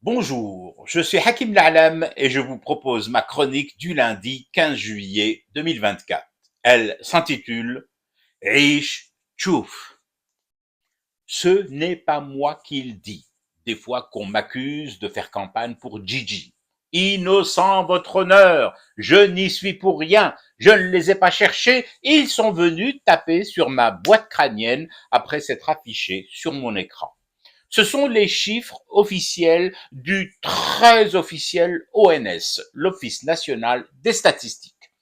Bonjour, je suis Hakim La'alam et je vous propose ma chronique du lundi 15 juillet 2024. Elle s'intitule Riche Tchouf. Ce n'est pas moi qui le dis. Des fois qu'on m'accuse de faire campagne pour Gigi. Innocent votre honneur, je n'y suis pour rien, je ne les ai pas cherchés, ils sont venus taper sur ma boîte crânienne après s'être affichés sur mon écran. Ce sont les chiffres officiels du très officiel ONS, l'Office national des statistiques.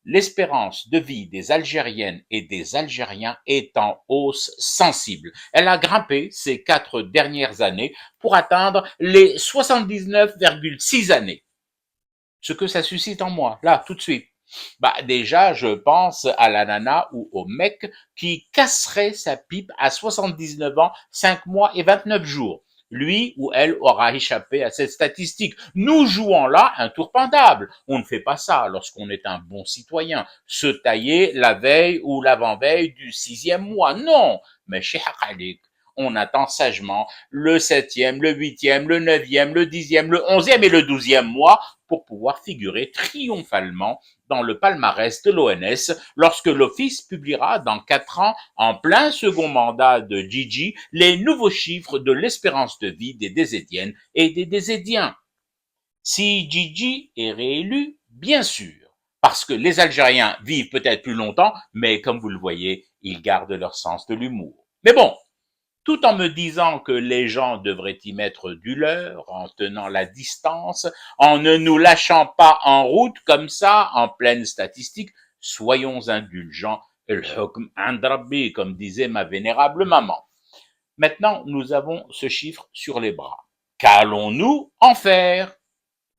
L'espérance de vie des Algériennes et des Algériens est en hausse sensible. Elle a grimpé ces 4 dernières années pour atteindre les 79,6 années. Ce que ça suscite en moi, là, tout de suite. Déjà, je pense à la nana ou au mec qui casserait sa pipe à 79 ans, 5 mois et 29 jours. Lui ou elle aura échappé à cette statistique. Nous jouons là un tour pendable. On ne fait pas ça lorsqu'on est un bon citoyen. Se tailler la veille ou l'avant-veille du 6e mois. Non. Mais chez Hakalik, on attend sagement le 7e, le 8e, le 9e, le 10e, le 11e et le 12e mois pour pouvoir figurer triomphalement dans le palmarès de l'ONS lorsque l'Office publiera dans 4 ans, en plein second mandat de Gigi, les nouveaux chiffres de l'espérance de vie des Désédiennes et des Désédiens. Si Gigi est réélu, bien sûr, parce que les Algériens vivent peut-être plus longtemps, mais comme vous le voyez, ils gardent leur sens de l'humour. Mais bon, tout en me disant que les gens devraient y mettre du leur, en tenant la distance, en ne nous lâchant pas en route comme ça, en pleine statistique, soyons indulgents, el hukm and rabbi, comme disait ma vénérable maman. Maintenant, nous avons ce chiffre sur les bras. Qu'allons-nous en faire?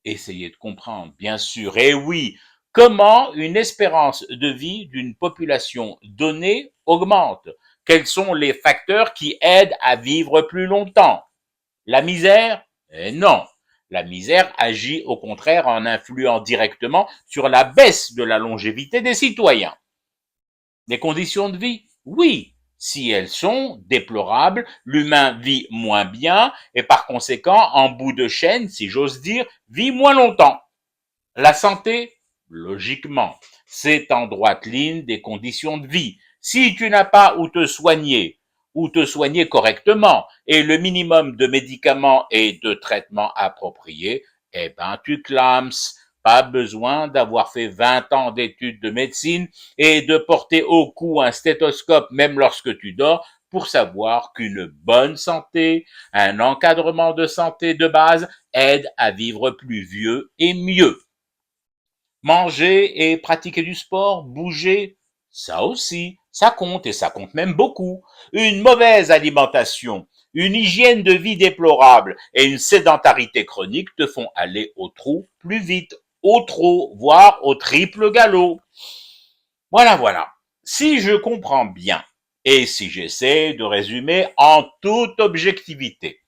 Essayez de comprendre, bien sûr. Et oui, comment une espérance de vie d'une population donnée augmente? Quels sont les facteurs qui aident à vivre plus longtemps? La misère? Non. La misère agit au contraire en influant directement sur la baisse de la longévité des citoyens. Les conditions de vie? Oui. Si elles sont déplorables, l'humain vit moins bien et par conséquent, en bout de chaîne, si j'ose dire, vit moins longtemps. La santé? Logiquement, c'est en droite ligne des conditions de vie. Si tu n'as pas où te soigner correctement, et le minimum de médicaments et de traitements appropriés, eh ben, tu clames. Pas besoin d'avoir fait 20 ans d'études de médecine et de porter au cou un stéthoscope même lorsque tu dors pour savoir qu'une bonne santé, un encadrement de santé de base aide à vivre plus vieux et mieux. Manger et pratiquer du sport, bouger, ça aussi, ça compte et ça compte même beaucoup. Une mauvaise alimentation, une hygiène de vie déplorable et une sédentarité chronique te font aller au trou plus vite, au trop, voire au triple galop. Voilà. Si je comprends bien et si j'essaie de résumer en toute objectivité,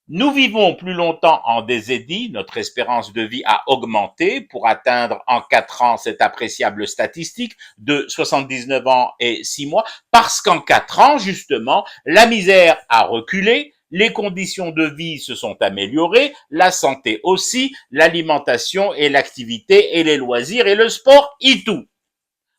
nous vivons plus longtemps en désédie, notre espérance de vie a augmenté pour atteindre en 4 ans cette appréciable statistique de 79 ans et 6 mois, parce qu'en 4 ans, justement, la misère a reculé, les conditions de vie se sont améliorées, la santé aussi, l'alimentation et l'activité et les loisirs et le sport et tout.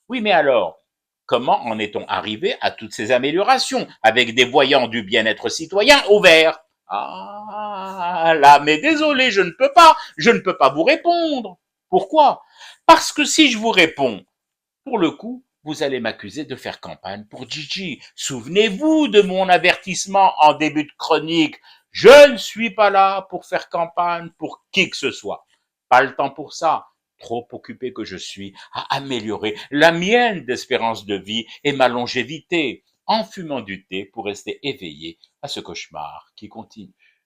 Oui, mais alors, comment en est-on arrivé à toutes ces améliorations avec des voyants du bien-être citoyen au vert? Ah là, mais désolé, je ne peux pas vous répondre. Pourquoi? Parce que si je vous réponds, pour le coup, vous allez m'accuser de faire campagne pour Gigi. Souvenez-vous de mon avertissement en début de chronique. Je ne suis pas là pour faire campagne pour qui que ce soit. Pas le temps pour ça. Trop occupé que je suis à améliorer la mienne d'espérance de vie et ma longévité en fumant du thé pour rester éveillé à ce cauchemar qui continue.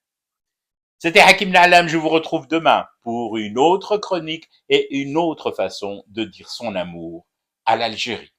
C'était Hakim La'alam, je vous retrouve demain pour une autre chronique et une autre façon de dire son amour à l'Algérie.